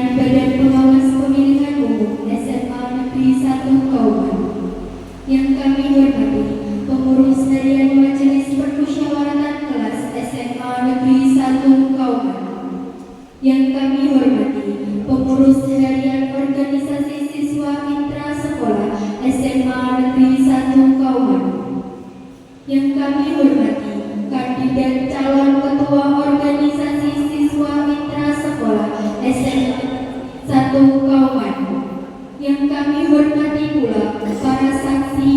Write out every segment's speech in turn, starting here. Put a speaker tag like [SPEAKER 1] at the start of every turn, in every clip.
[SPEAKER 1] pimpinan Badan Pengawas Pemilihan Umum SMA Negeri 1 Kauman. Yang kami hormati pengurus harian Majelis Permusyawaratan Kelas SMA Negeri 1 Kauman. Yang kami hormati pengurus harian organisasi siswa mitra sekolah SMA Negeri 1 Kauman. Yang kami hormati kandidat calon ketua organisasi siswa mitra sekolah SMA 1 Kauman. Yang kami hormati pula para saksi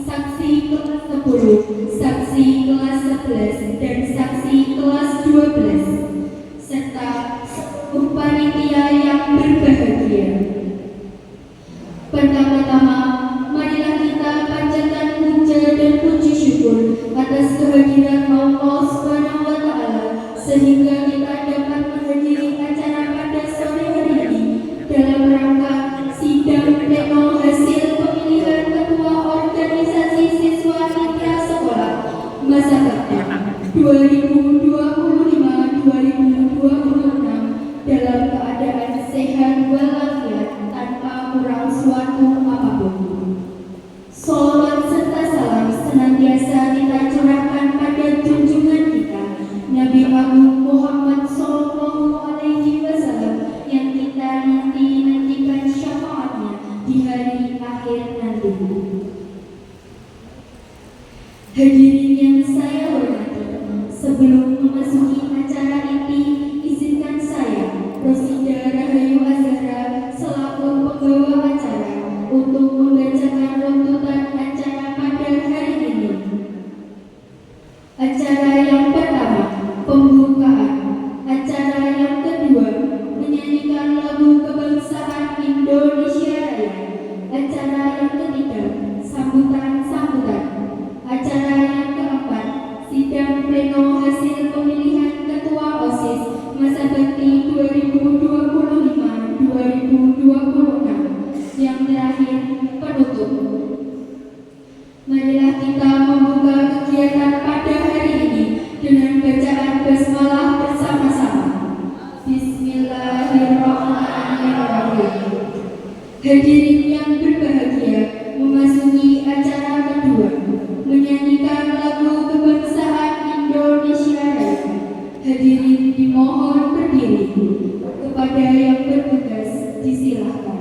[SPEAKER 1] kelas 10, saksi kelas 11 dan saksi kelas 12 serta seluruh panitia yang berbahagia. Pertama-tama, marilah kita panjatkan puja dan puji syukur atas kehadiran Allah Subhanahu wa Ta'ala sehingga kita dapat menghadiri acara pada sore hari ini dalam rangka sidang pleno hasil pemilihan ketua organisasi siswa mitra sekolah masa bakti 2025-2026 dalam keadaan sehat walafiat tanpa kurang suatu apapun. Salawat serta salam senantiasa kita curahkan pada junjungan kita Nabi Agung Muhammad Sallallahu Alaihi Wasallam yang kita nantikan syafaatnya di hari akhir nanti. Hadirin yang saya hormati, sebelum memasuki acara inti, izinkan saya, Rosida Rahayu Azhara, selaku penggawa acara, untuk membacakan runtutan acara pada hari ini. Acara yang pertama, pembukaan. Acara yang kedua, menyanyikan lagu kebangsaan Indonesia Raya. Acara yang ketiga, sambutan-sambutan. Acara yang keempat, sidang pleno hasil pemilihan ketua OSIS masa bakti 2025-2026. Yang terakhir, penutup. Marilah kita membuka kegiatan pada hari ini dengan bacaan basmalah bersama-sama. Bismillahirrahmanirrahim. Hadirin yang berbahagia, memasuki acara kedua, menyanyikan lagu kebangsaan Indonesia Raya. Hadirin dimohon berdiri. Kepada yang bertugas disilahkan.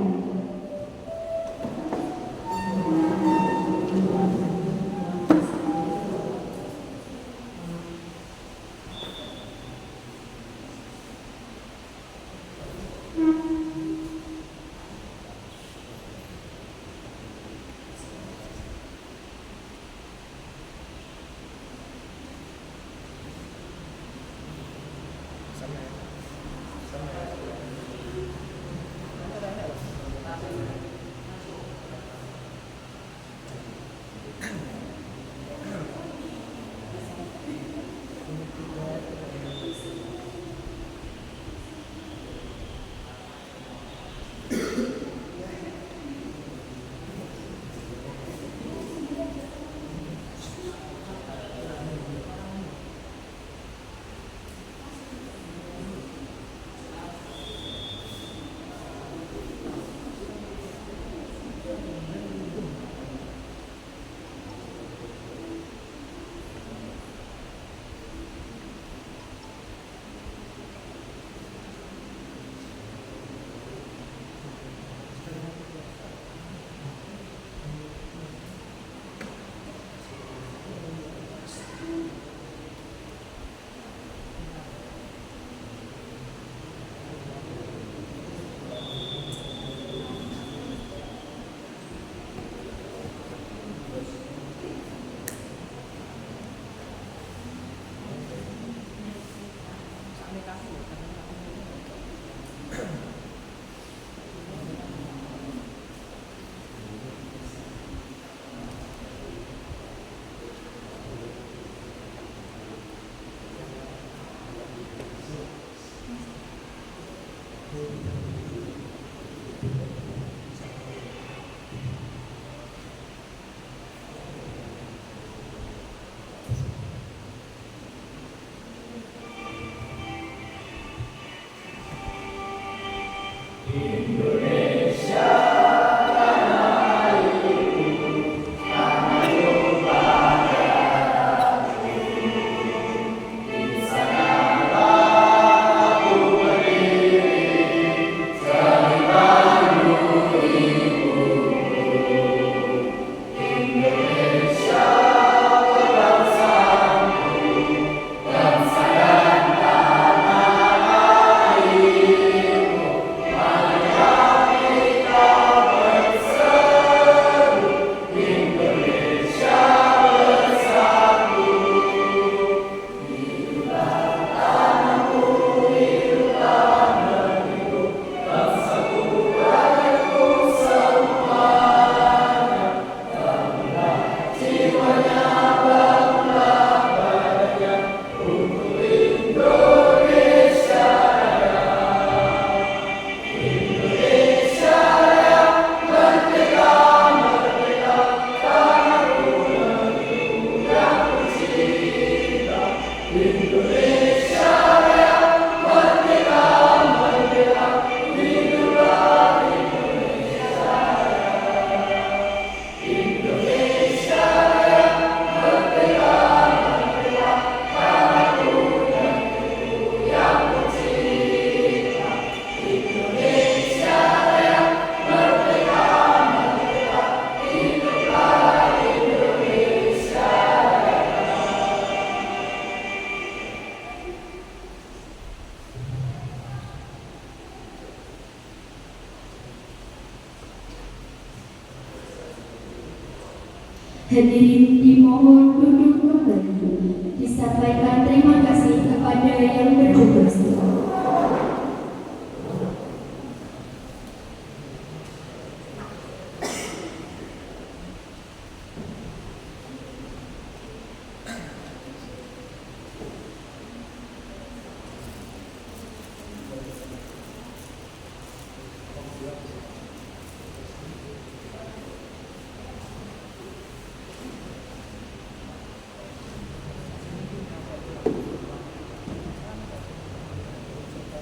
[SPEAKER 1] Hadirin dimohon duduk kembali. Disampaikan terima kasih kepada yang bertugas.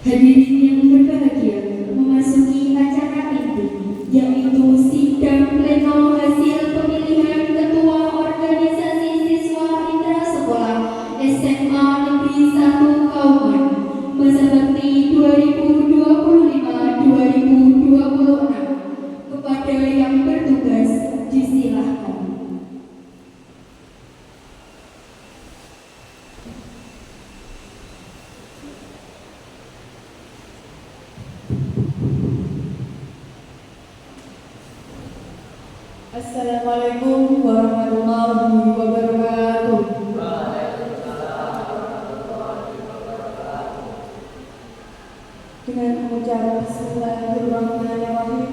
[SPEAKER 1] Hadirin yang berbahagia, memasuki acara inti, yaitu sidang pleno hasil pemilihan Ketua Organisasi Siswa Intrasekolah SMA Negeri 1 Kauman masa bakti 2025-2026. Kepada yang bertugas, disilahkan.
[SPEAKER 2] Assalamualaikum warahmatullahi wabarakatuh. Dengan mengucap Bismillahirrahmanirrahim,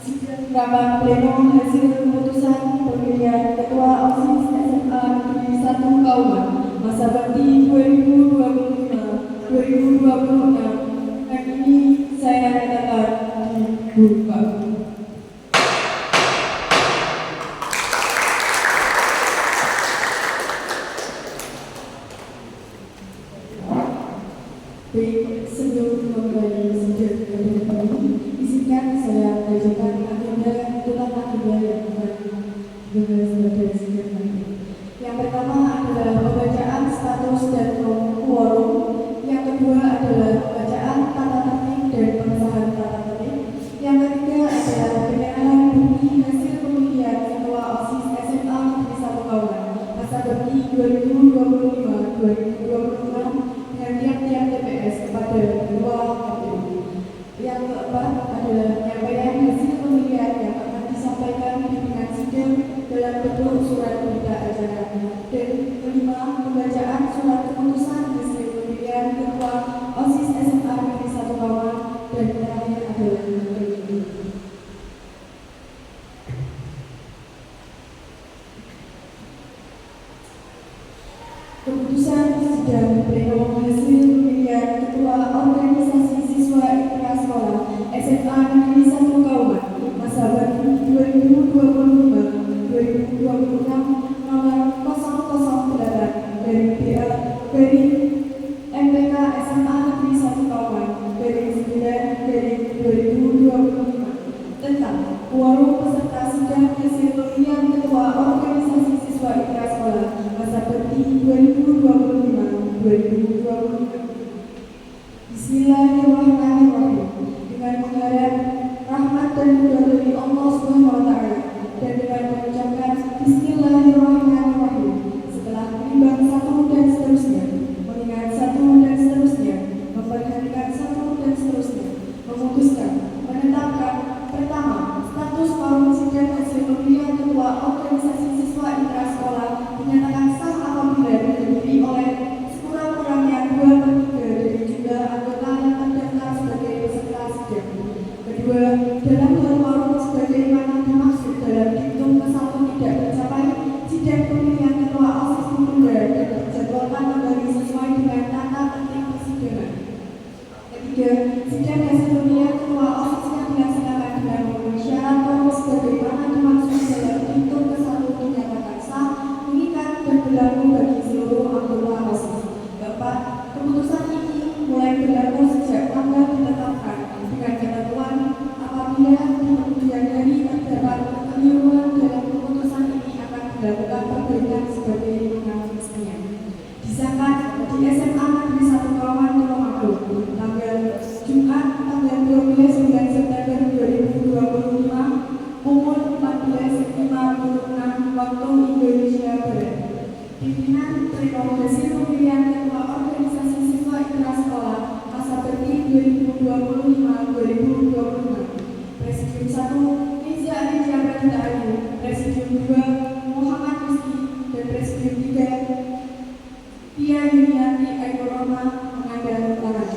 [SPEAKER 2] sidang rapat pleno hasil keputusan pemilihan Ketua OSIS SMA Negeri 1 Kauman masa bakti 2025-2026. Hari ini saya nyatakan dibuka. Baik, sebelum memulai sidang ini, izinkan saya mengajukan agenda yang akan dibahas pada sidang ini. Yang pertama adalah pembacaan status dan quorum. Yang kedua adalah pembacaan tata tertib dan pengesahan tata tertib. Yang ketiga adalah penyerahan bukti hasil pemilihan Ketua OSIS SMA Negeri 1 Kauman masa bakti 2025-2026 dengan tiap-tiap TPS kepada Ketua KPU. Yang keempat adalah penyampaian hasil pemilihan yang akan disampaikan di pimpinan sidang dalam bentuk surat berita acara. Dan kelima, pembacaan surat keputusan hasil pemilihan Ketua OSIS SMA Negeri 1 Kauman. Dan terakhir adalah ini. Keputusan sidang pleno hasil pemilihan Ketua Organisasi Siswa Intrasekolah SMA Negeri 1 Kauman masa bakti 2025-2026 memutuskan menetapkan pertama, status forum sidang hasil pemilihan ketua organisasi siswa intrasekolah dinyatakan sah apabila dihadiri oleh sekurang-kurangnya 2/3 dari jumlah anggota yang terdaftar sebagai peserta sidang. Kedua, dalam hal forum sebagaimana dimaksud dalam diktum ke-1 tidak tercapai, sidang pemilihan ketua OSIS ditunda dan dijadwalkan kembali sesuai dengan tata tertib persidangan. Ketiga, sidang hasil pemilihan ketua OSIS yang dilaksanakan dengan memenuhi syarat forum sebagaimana dimaksud dalam diktum ke-1 dinyatakan sah, mengikat dan berlaku bagi seluruh anggota OSIS. Keempat, keputusan ini mulai berlaku sejak tanggal ditetapkan dengan ketentuan apabila di kemudian hari terdapat kekeliruan dalam keputusan ini akan dilakukan perbaikan sebagai mengaksesnya. Disahkan di SMA Negeri 1 Kawan Tulungagung tanggal Jumat tanggal 12 bulan September 2025 pukul 14.56 waktu Indonesia Barat. Pimpinan Pleno hasil pemilihan ketua organisasi siswa intrasekolah masa bakti 2025-2026. Presidium 1 Nizia Aditya Pradita Ayu, Presidium 2 Muhammad Rizki, dan Presidium 3 Tia Yuniati Ayu Roma menanda tangan.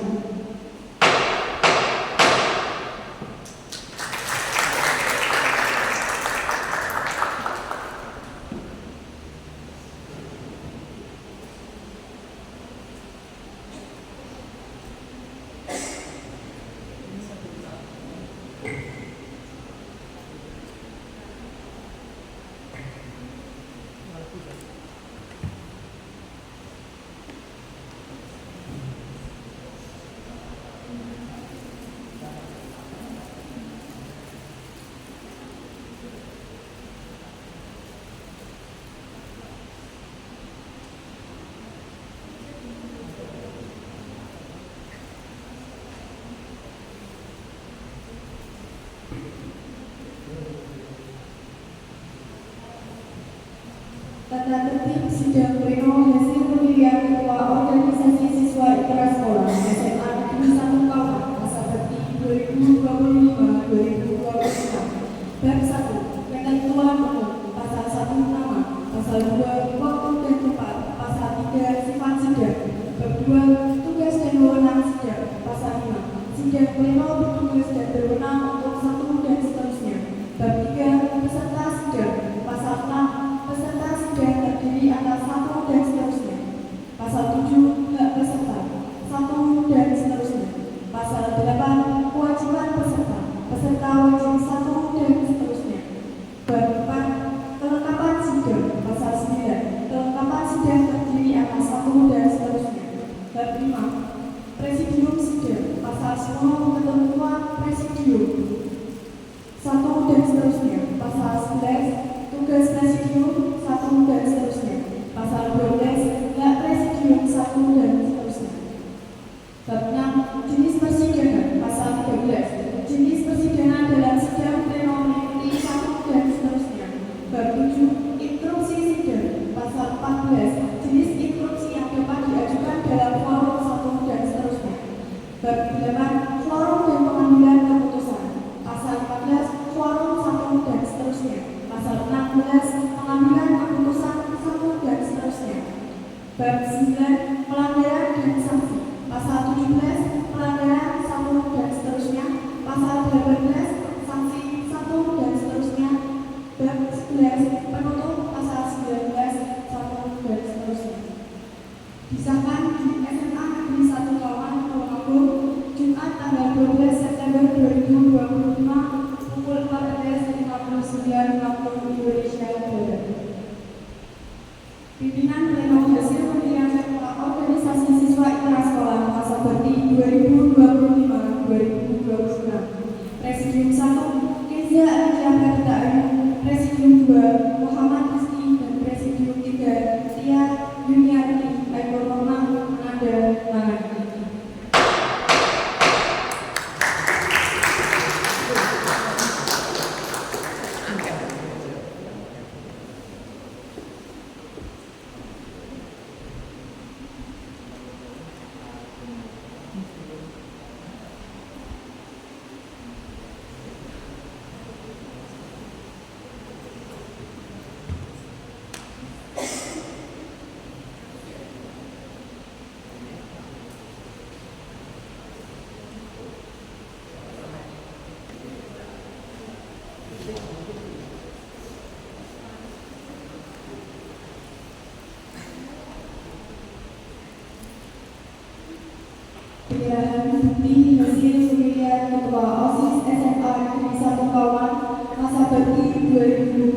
[SPEAKER 2] Tata tertib sidang pleno hasil pemilihan ketua organisasi siswa intrasekolah SMA Negeri 1 Kawan masa bakti 2025-2026. Bab 1. Ketentuan umum. Pasal 1 nama. Pasal 2 waktu dan tempat. Pasal 3 sifat sidang. Bab 2 tugas dan wewenang sidang. Pasal 5 sidang pleno bertugas dan berwenang untuk satu dan seterusnya. Bab 3 peserta sidang. Pasal 6 peserta sidang terdiri atas satu dan seterusnya. Pasal 7 hak peserta satu dan seterusnya. Pasal 8 kewajiban peserta wajib satu dan seterusnya. Bab 4 kelengkapan sidang. Pasal 9 kelengkapan sidang terdiri atas satu dan seterusnya. Bab 5 presidium sidang. Pasal 10 ketentuan presidium satu dan seterusnya. Pasal 11 tugas presidium satu dan seterusnya. Pasal 12 hak presidium satu dan seterusnya. Bab 6 jenis persidangan. Pasal 13 jenis persidangan dalam sidang pleno mengikuti satu dan seterusnya. Bab 7 instruksi sidang. Pasal 14 jenis instruksi yang dapat diajukan dalam forum satu dan seterusnya. Bab 8 forum dan pengambilan keputusan. Pasal 14 forum satu dan seterusnya. Pasal 16 pengambilan keputusan satu dan seterusnya. Bab 9 pelanggaran dan sanksi. Pasal 17 pelanggaran satu dan seterusnya. Pasal 18 sanksi satu dan seterusnya. Bab 11 penutup. Pasal 19 satu dan seterusnya. Disahkan di SMA Negeri 1 Kawan Tulungagung Jumat tanggal 12 September 2025 pukul 14.59 waktu Indonesia Barat. Pimpinan pleno hasil pemilihan ketua organisasi siswa intrasekolah masa bakti 2025-2026. Presidium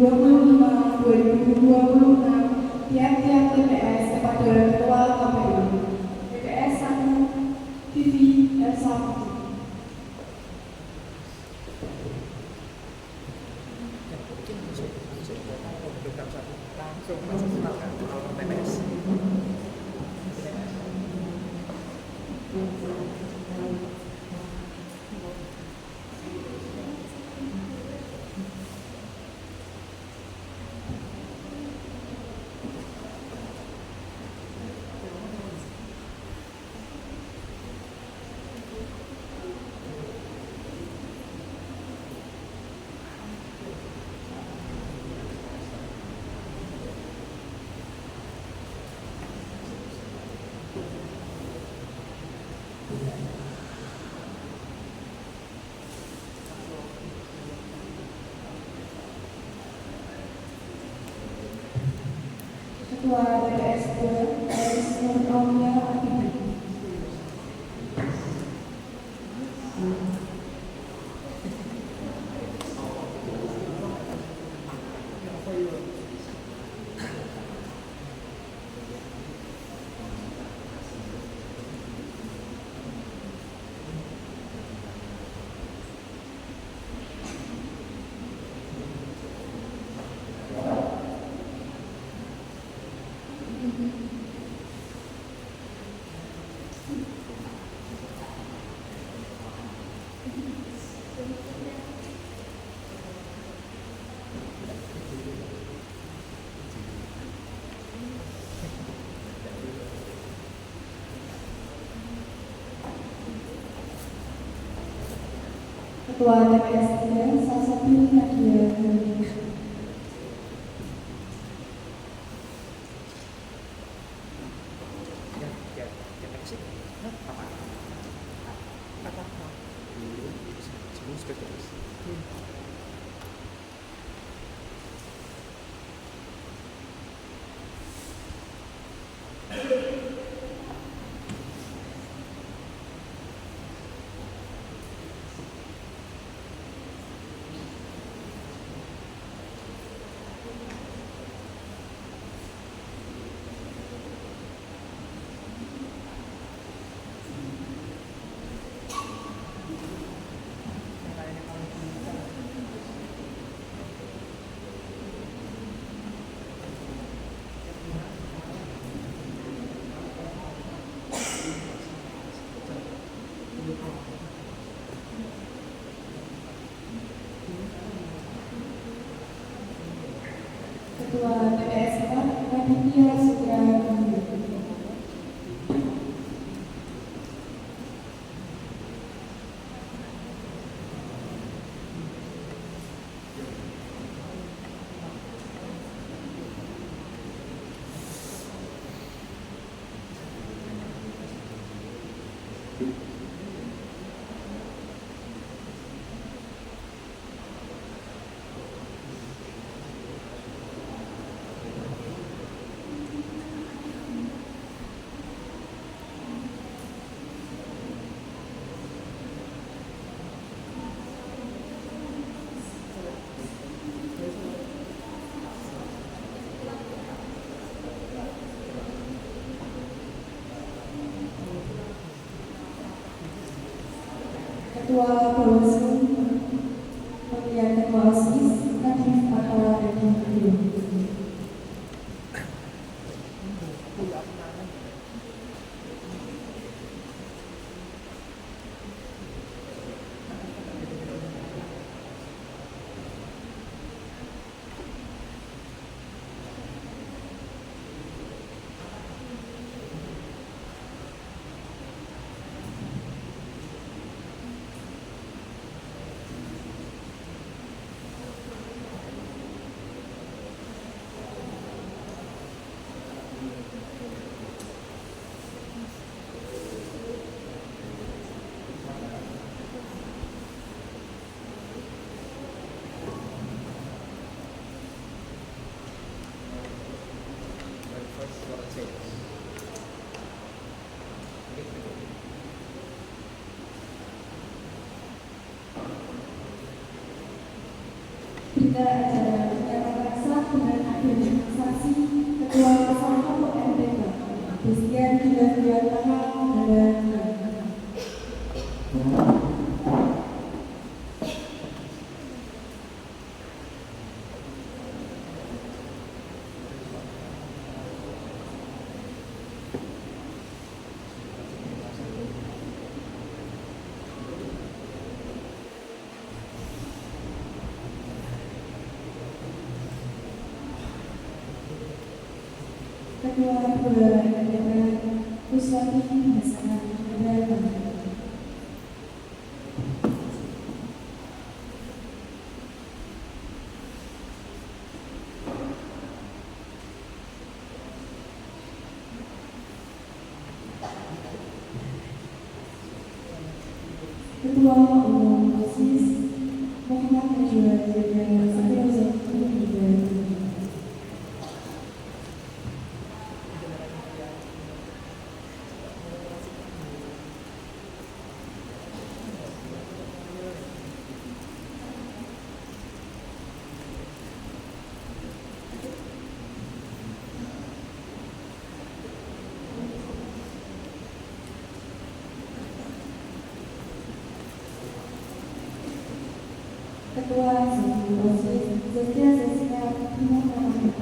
[SPEAKER 2] 2025-2026 tiap-tiap TPS kepada Ketua KPU. TPS 1 Vivi Elsa Putri. Ketua TPS 2 Aris Nuraulia Akini. Ketua TPS 3 Sasati Nadia Nurdi. Ketua TPS 4 Raditya Sudrajat. Ketua Bawaslu pemilihan Ketua OSIS Nadif Akala Dadi. Berita acara menyatakan Christian Julian dan Ketua Pembelajaran Kuswati Hasanah Ibrahim. Ketua Umum OSIS Muhammad Najwa Jaya Santoso Ibrahim. Ketua OSIS Zestia Zestia Muhammad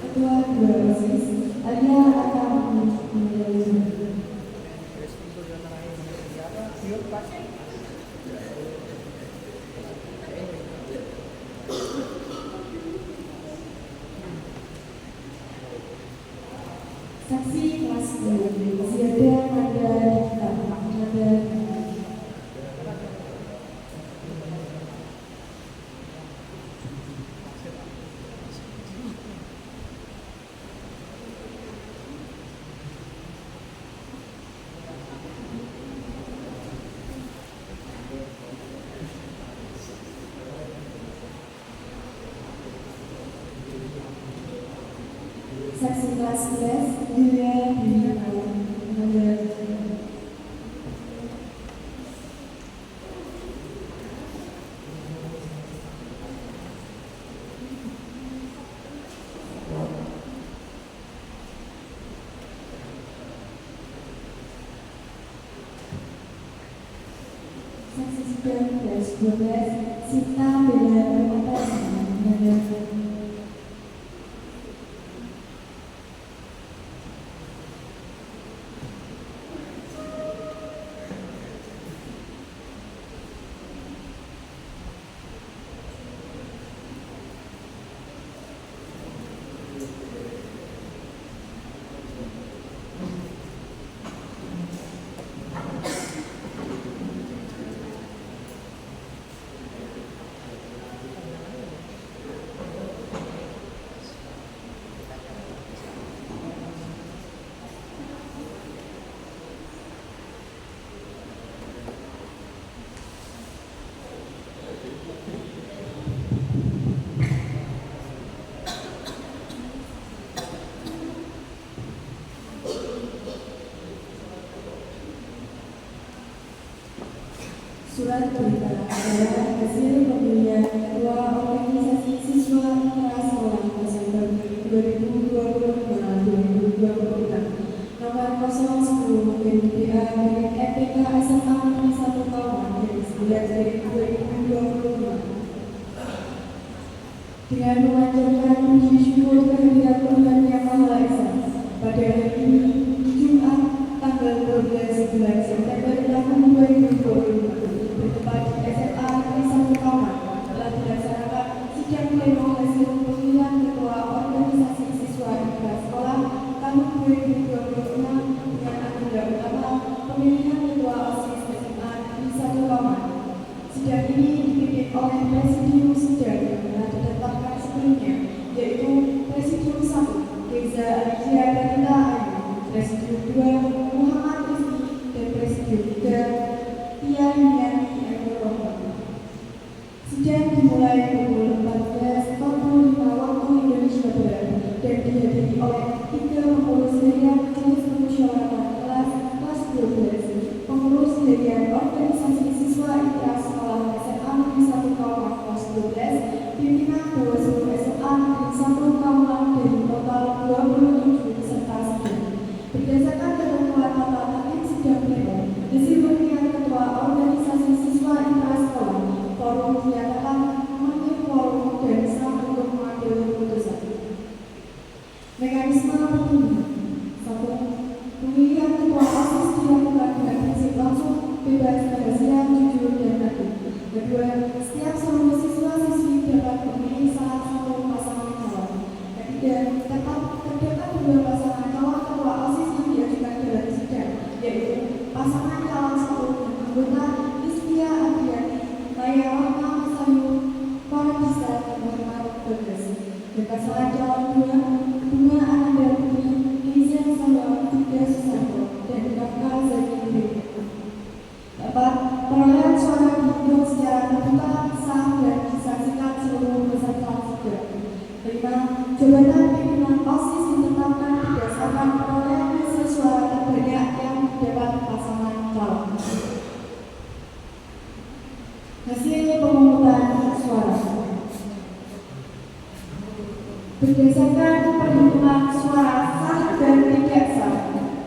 [SPEAKER 2] Ketua OSIS Alia Akam Saksi kelas 2 Ziada Mada Dita Mada. Saksi kelas 11 Yulia Dina Mada. Saksi sidang kelas 12 Sita Bella Permata Mada. Surat berita adalah hasil pemilihan Ketua Organisasi Siswa Intrasekolah Desember 2022-2026 nomor 010 BDA EPK SMA Negeri 1 Kauman 9/2025 dengan memanjatkan puji syukur kehadirat Tuhan Yang Maha Esa pada hari ini Jumat tanggal 12 bulan September tahun 2025 bertempat di SMA Negeri 1 Kauman telah dilaksanakan sidang pleno hasil pemilihan Ketua Organisasi Siswa Intrasekolah tahun 2026 dengan agenda utama pemilihan Ketua OSIS SMA Negeri 1 Kauman. Sidang ini dipimpin oleh Presidium Sidang yang telah ditetapkan sebelumnya, yaitu Presidium 1 Reza Aditya Pratita Ayu, Presidium 2 Muhammad Rizki, dan Presidium 3 Tia Yuniani Rohman. Sidang dimulai pukul 14.45 waktu Indonesia Barat dan dihadiri oleh Pimpinan Bawaslu SMA Negeri 1 Kauman dari total 27 peserta sidang. Berdasarkan ketentuan tata tertib sidang pleno, hasil pemilihan ketua organisasi siswa intrasekolah, forum dinyatakan memenuhi quorum dan sah untuk mengambil keputusan. Mekanisme pemilihan. 1. Pemilihan ketua OSIS dilakukan dengan prinsip langsung, bebas, rahasia, jujur, dan adil. Kedua, setiap seluruh siswa-siswi dapat memilih salah satu pasangan calon. Ketiga, terdapat dua pasangan calon ketua OSIS yang diajukan dalam sidang, yaitu pasangan calon 1 anggota Listia Adriani, Maya Rahma Masayu, Farhisa Muhammad Bagas, dan pasangan calon 2 Bunga Ananda Putri, Liza Salwa, Vida Susanto, dan Kafka Zaki. Dapat perolehan suara dihitung secara terbuka, sah, dan disaksikan seluruh peserta sidang. 5. Jabatan pimpinan OSIS ditetapkan berdasarkan perolehan hasil suara terbanyak yang didapat pasangan calon. Hasil pemungutan suara. Berdasarkan perhitungan suara sah dan tidak sah,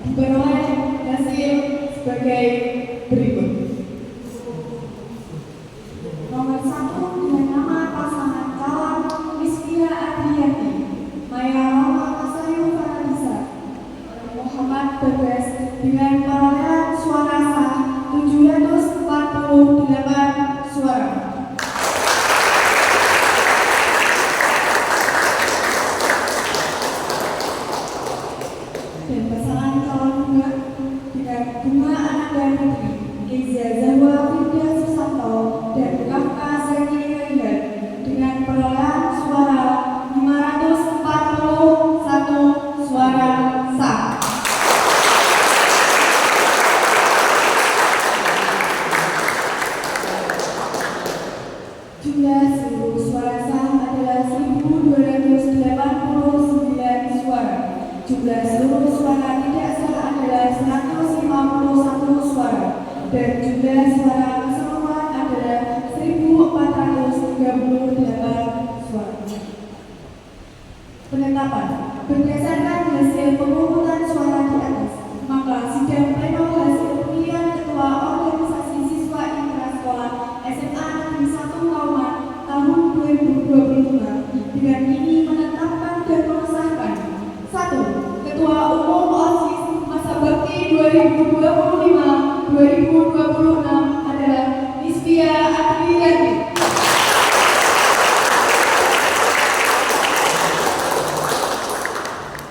[SPEAKER 2] diperoleh hasil sebagai berikut. Nomor 1 dengan nama pasangan calon Listia Adriani, Maya Rahma Masayu Farhisa, Muhammad Bagas dengan perolehan suara sah 748 suara. Dan pasangan calon 2 dengan Bunga Ananda Putri, Liza Salwa, Vida Susanto, dan Kafka Zaki dengan perolehan suara 541 suara sah. Jumlah seluruh suara sah adalah 1.289 suara. Jumlah seluruh suara tidak sah adalah 151 suara. Dan jumlah suara keseluruhan adalah 1.438 suara. Penetapan. Berdasarkan hasil pemungutan suara di atas, maka sidang pleno hasil pemilihan ketua organisasi siswa intrasekolah SMA Negeri 1 Kauman tahun 2025 dengan ini menetapkan dan mengesahkan: 1. Ketua Umum OSIS masa bakti 2025-2026 adalah Listia Adriani.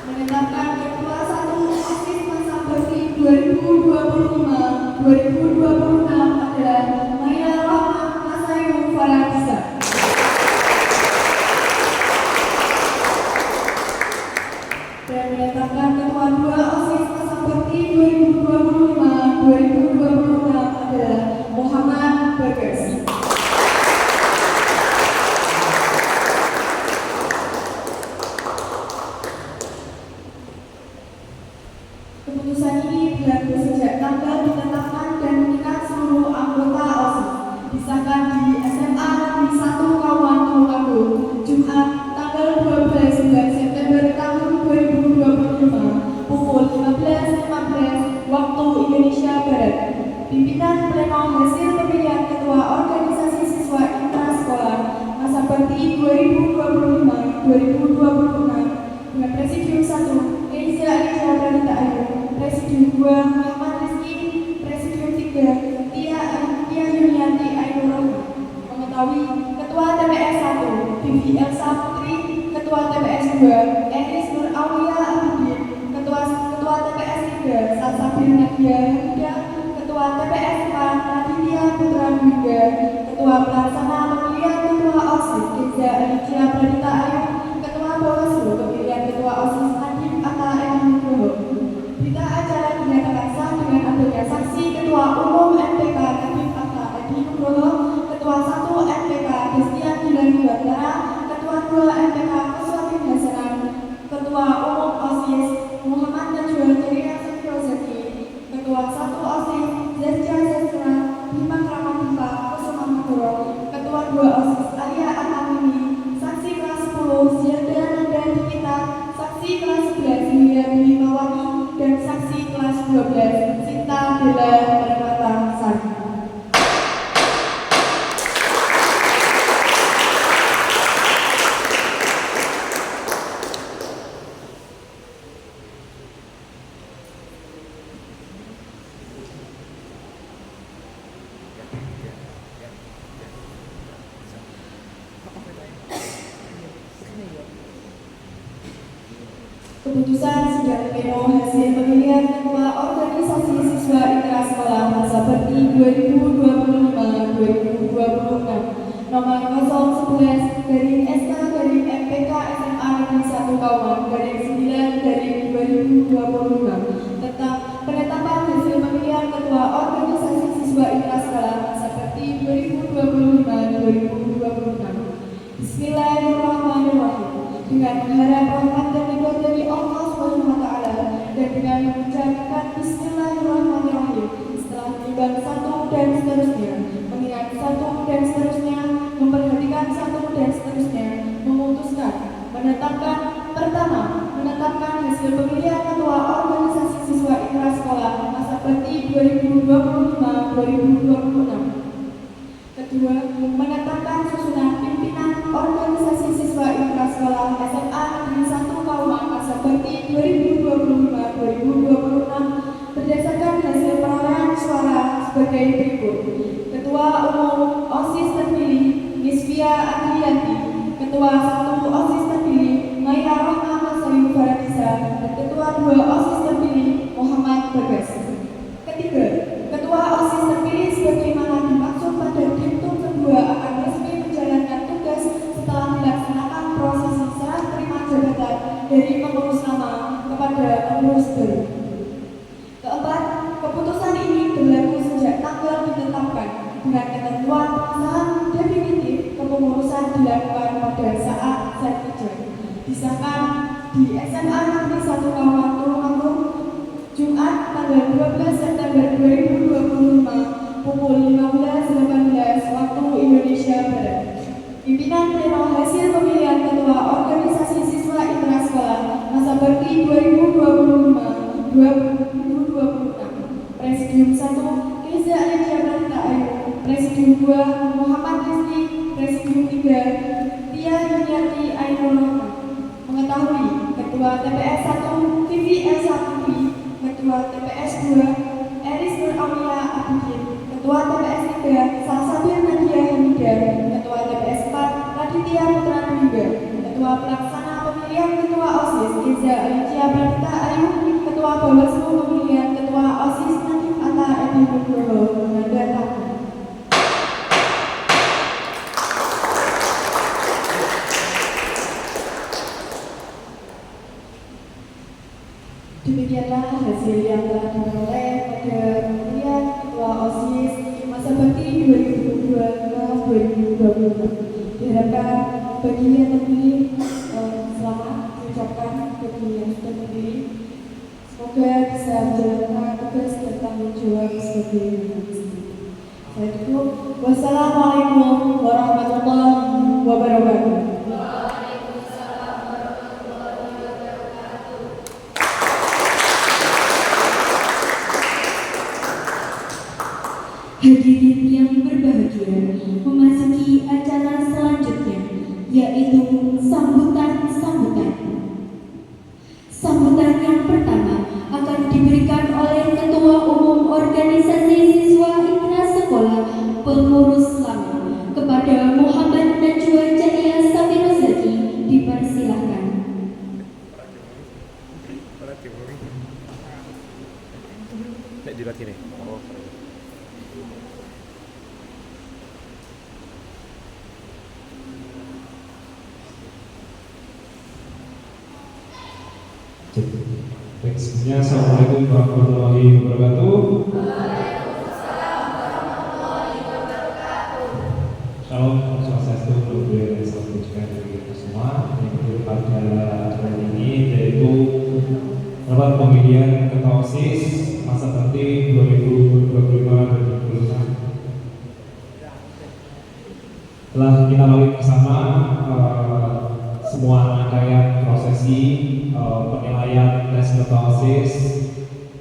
[SPEAKER 2] Menetapkan Ketua 1 OSIS masa bakti 2025-2026 adalah Maya Rahma Masayu Farhisa. Dan menetapkan Ketua 2 OSIS masa bakti 2025-2026 adalah Muhammad Bagas. Keputusan ini berlaku sejak tanggal ditetapkan dan mengikat seluruh anggota OSIS. Disahkan di SMA Negeri 1 Kauman Tulungagung, Jumat tanggal 12 bulan September tahun 2025 pukul 15.15 waktu Indonesia Barat. Pimpinan pleno hasil pemilihan ketua organisasi siswa intrasekolah masa bakti 2025-2026 dengan Presidium 1 Liza Pranita Ayu, Presidium 2 Muhammad Rizky, Presidium 3 Tia Yunianti Ainur. Mengetahui Ketua TPS 1 Vivi Elsa Putri, Ketua TPS 2 Eris Nur Aulia Abidin, Ketua TPS 3 Salsabir Nadia Huda, Ketua TPS 4 Raditya Putra Dwingga, Ketua Pelaksana Pemilihan Ketua OSIS Liza Alicia Pranita Ayu, Ketua Bawaslu Pemilihan Ketua OSIS Adib Atta Edi Nugroho. Berita acara dinyatakan sah dengan adanya saksi Ketua Umum MPK Adib Atta Edi Nugroho, Ketua 1 MPK Destian Dilan Batara, Ketua 2 MPK Kuswatin Hasanan, Ketua Umum OSIS Muhammad Najwa Ceria Sefiozaki, Ketua 1 OSIS Zazja Zazra Bima Kramadita Kusuma Magoro, Keputusan sidang pleno hasil pemilihan ketua organisasi siswa intrasekolah masa bakti 2025-2026 nomor 011 garing SK garing MPK SMA Negeri 1 Kauman garing 9 garing 2025 tentang penetapan hasil pemilihan ketua organisasi siswa intrasekolah masa bakti 2025-2026. Bismillahirrahmanirrahim. Dengan mengharap rahmat dan ridho dari Allah SWT dan dengan mengucapkan Bismillahirrahmanirrahim setelah menimbang satu dan seterusnya, mengingat satu dan seterusnya, memperhatikan satu dan seterusnya, memutuskan, menetapkan pertama, menetapkan hasil pemilihan ketua organisasi siswa intrasekolah masa bakti 2025-2026. Kedua, menetapkan susunan pimpinan organisasi siswa intrasekolah SMA Negeri 1 Kauman masa bakti 2025-2026 berdasarkan hasil perolehan suara sebagai berikut. Ketua Umum OSIS terpilih Nisvia Adrianti, Ketua 1 OSIS terpilih Maya Rahma Masayu Faradisa, dan Ketua 2 OSIS terpilih Muhammad Bagas. Ketiga, Ketua OSIS terpilih sebagaimana dimaksud pada diktum kedua akan resmi menjalankan tugas setelah dilaksanakan prosesi serah terima jabatan dari pengurus lama kepada pengurus baru. Keempat, keputusan ini berlaku sejak tanggal ditetapkan dengan ketentuan pengesahan definitif kepengurusan dilakukan pada saat Z3 disahkan di SMA Negeri 1 Kauman Tulungagung Jumat tanggal 12 September 2025 pukul 15.18 waktu Indonesia Barat. Pimpinan pleno hasil pemilihan ketua organisasi siswa intrasekolah masa bakti 2025-2026. Presidium 1 Keza Alicia Pranita Ayu, Presidium 2 Muhammad Rizki, Presidium 3 Tia Yuniarti Ainul Rahman. Mengetahui Ketua TPS 1 Vivi Elsa Putri, Ketua TPS 2 Eris Nur Aulia Abidin, Ketua TPS 3 Salsabir Nadia Hamidah, Ketua TPS 4 Raditya Putra Dwingga, Ketua Pelaksana Pemilihan Ketua OSIS Keza Alicia Pranita Ayu, Ketua Bawaslu Pemilihan Ketua OSIS Nadif Atta Edi Nugroho, menandatangani. Demikianlah hasil yang telah diperoleh pada pemilihan ketua OSIS masa bakti 2025-2026. Diharapkan bagi yang terpilih selamat diucapkan bagi yang sudah terpilih. Semoga bisa menjalankan tugas dan tanggung jawab sebagai manusia. Saya tutup. Wassalamualaikum warahmatullahi wabarakatuh.
[SPEAKER 1] Hadirin yang berbahagia, memasuki acara selanjutnya, yaitu sambutan-sambutan. Sambutan yang pertama akan diberikan oleh Ketua Umum Organisasi Siswa Intrasekolah Pengurus Lama kepada Muhammad Najwa Jaya Safirozaki. Dipersilahkan.
[SPEAKER 3] Sebelumnya, Assalamualaikum warahmatullahi wabarakatuh. Shalom, swastiastu, namo buddhaya, dan salam kebajikan bagi kita semua. Yang hadir pada acara ini yaitu rapat pemilihan ketua OSIS masa bakti 2025-2026. Telah kita lalui bersama semua rangkaian prosesi penilaian tes ketua OSIS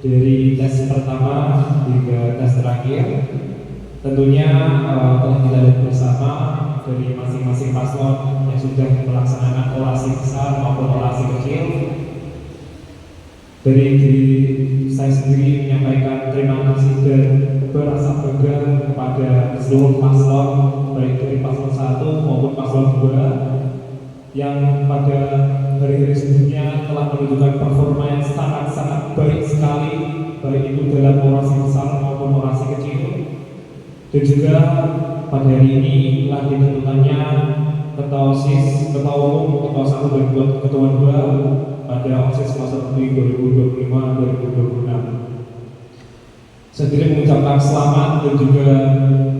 [SPEAKER 3] dari tes pertama hingga tes terakhir. Tentunya telah kita lihat bersama dari masing-masing paslon yang sudah melaksanakan orasi besar maupun orasi kecil. Dari diri saya sendiri menyampaikan terima kasih dan berasa bangga kepada seluruh paslon, baik dari paslon 1 maupun paslon 2 yang pada hari-hari sebelumnya telah menunjukkan performa yang sangat-sangat baik sekali, baik itu dalam orasi besar maupun orasi kecil. Dan juga pada hari ini telah ditentukannya ketua OSIS, ketua umum, ketua 1 dan ketua 2 pada OSIS masa putih 2025-2026. Saya sendiri mengucapkan selamat dan juga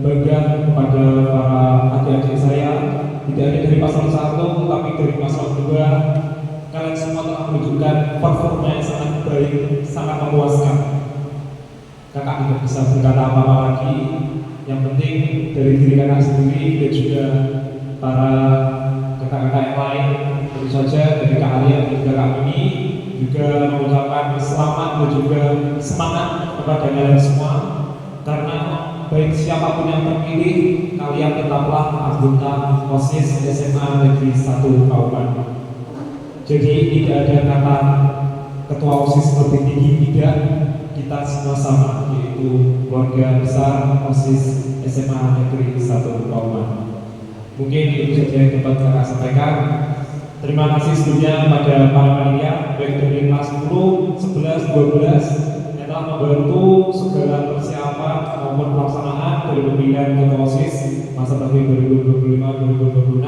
[SPEAKER 3] bangga kepada para adik-adik saya, tidak hanya dari paslon 1 tetapi dari paslon 2. Kalian semua telah menunjukkan performa yang sangat baik, sangat memuaskan. Kakak tidak bisa berkata apa-apa lagi. Yang penting dari diri kakak sendiri dan juga para kakak-kakak yang lain, tentu saja dari Kak Arya dan juga Kak Mimi juga mengucapkan selamat dan juga semangat kepada kalian semua, karena baik siapapun yang terpilih, kalian tetaplah anggota OSIS SMA Negeri 1 Kauman. Jadi tidak ada kata ketua OSIS lebih tinggi, tidak, kita semua sama, yaitu keluarga besar OSIS SMA Negeri 1 Kauman. Mungkin itu saja yang dapat kakak sampaikan. Terima kasih sebelumnya pada para panitia baik dari kelas 10, 11, 12 yang telah membantu segala persiapan maupun pelaksanaan dari pemilihan ketua OSIS masa bakti 2025-2026.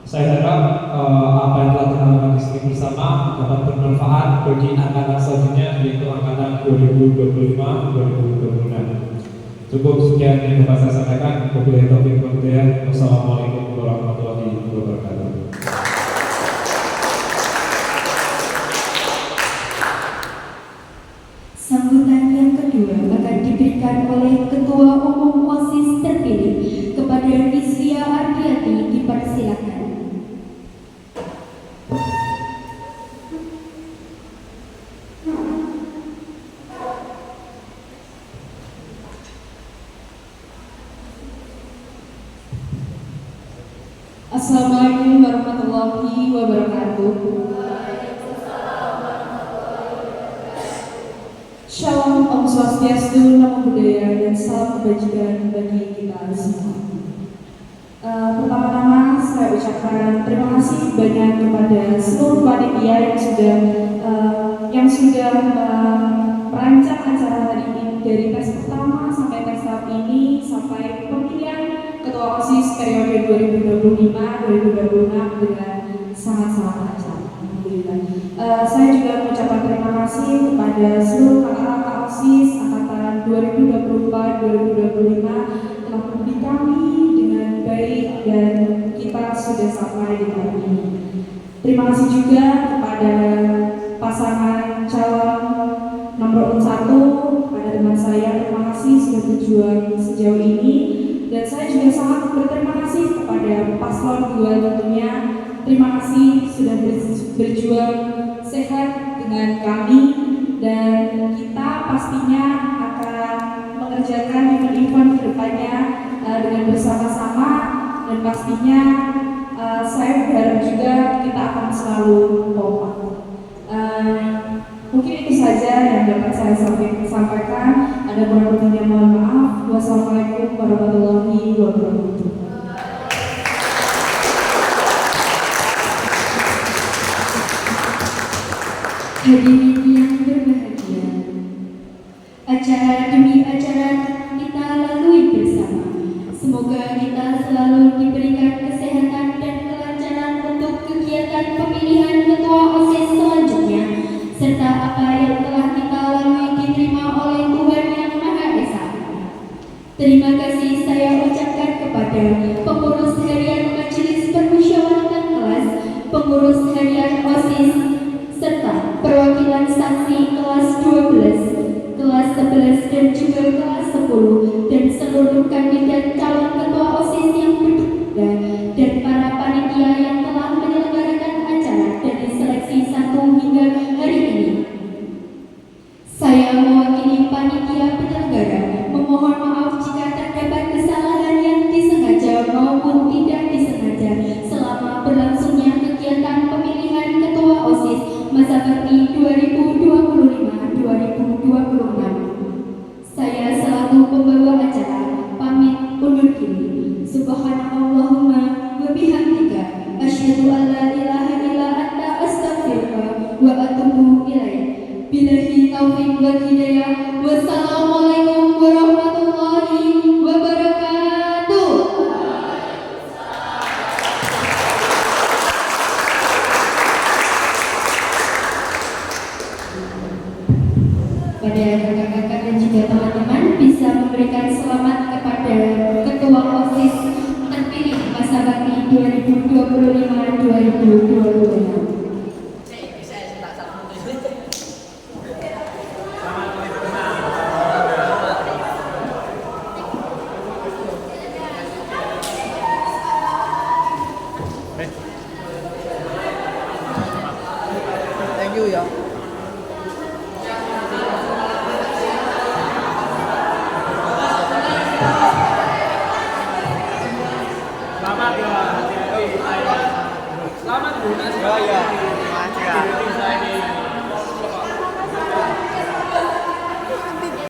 [SPEAKER 3] Saya harap apa yang telah kita lakukan di sini bersama dapat bermanfaat bagi angkatan selanjutnya, yaitu angkatan 2025-2026. Cukup sekian yang dapat saya sampaikan. Wabillahi taufiq wal hidayah. Wassalamualaikum warahmatullahi wabarakatuh.
[SPEAKER 1] Sambutan yang kedua akan diberikan oleh Ketua Umum OSIS terpilih kepada Gisria Ardiati, dipersilakan.
[SPEAKER 2] Assalamualaikum warahmatullahi wabarakatuh. Shalom, Om Swastiastu, Namo Buddhaya, dan salam kebajikan bagi kita semua. Pertama-tama saya ucapkan terima kasih banyak kepada seluruh panitia yang sudah merancang acara hari ini, dari tes pertama sampai tes tahap ini sampai pemilihan ketua OSIS periode 2025-2026 dengan sangat-sangat lancar. Saya juga mengucapkan terima kasih kepada seluruh kakak-kakak OSIS angkatan 2024-2025 telah mendidik kami dengan baik dan kita sudah sampai di tahap ini. Terima kasih juga kepada pasangan calon nomor 1 kepada teman saya, terima kasih sudah berjuang sejauh ini, dan saya juga sangat berterima kasih kepada paslon 2 tentunya. Terima kasih sudah berjuang sehat dengan kami, dan kita pastinya akan mengerjakan event-event kedepannya dengan bersama-sama, dan pastinya saya berharap juga kita akan selalu kompak. Mungkin itu saja yang dapat saya sampaikan. Ada kurang lebihnya mohon maaf. Wassalamualaikum warahmatullahi wabarakatuh.
[SPEAKER 1] Hadirin yang berbahagia, acara demi acara kita lalui bersama. Semoga kita selalu diberikan kesehatan dan kelancaran untuk kegiatan pemilihan ketua OSIS selanjutnya, serta apa yang telah kita lalui diterima oleh Tuhan Yang Maha Esa. Terima kasih saya ucapkan kepada pengurus harian Majelis Permusyawaratan Kelas, pengurus harian OSIS, serta perwakilan saksi kelas 12, kelas 11 dan juga kelas 10, dan seluruh